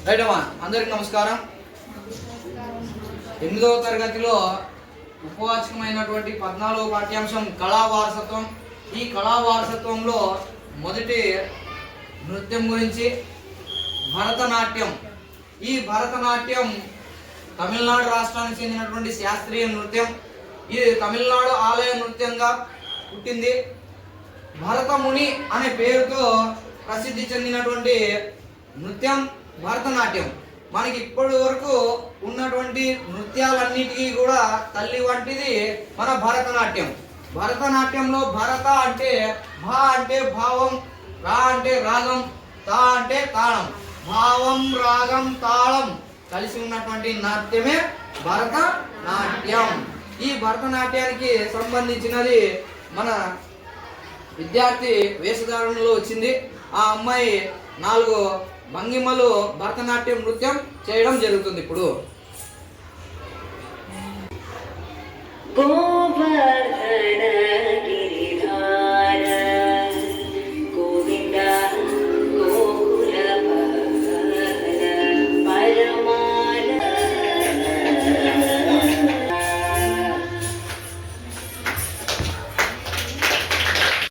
Right అమ్మా, అందరికి నమస్కారం. 8వ తరగతిలో ఉపవాచకమైనటువంటి 14వ పాఠ్యాంశం కళా వారసత్వం. ఈ కళా వారసత్వంలో మొదటి నృత్యం గురించి భరతనాట్యం. ఈ భరతనాట్యం తమిళనాడు రాష్ట్రానికి చెందినటువంటి శాస్త్రీయ నృత్యం. ఇది తమిళనాడు ఆలయ నృత్యంగా పుట్టింది. భరతముని అనే పేరుతో ప్రసిద్ధి చెందినటువంటి నృత్యం భరతనాట్యం. మనకి ఇప్పటి వరకు ఉన్నటువంటి నృత్యాలన్నిటికీ కూడా తల్లి వంటిది మన భరతనాట్యం. భరతనాట్యంలో భరత అంటే భా అంటే భావం, రా అంటే రాగం, తా అంటే తాళం. భావం, రాగం, తాళం కలిసి ఉన్నటువంటి నాట్యమే భరతనాట్యం. ఈ భరతనాట్యానికి సంబంధించినది మన విద్యార్థి వేషధారణలో వచ్చింది. ఆ అమ్మాయి 4 భంగిమలు భరతనాట్యం నృత్యం చేయడం జరుగుతుంది. ఇప్పుడు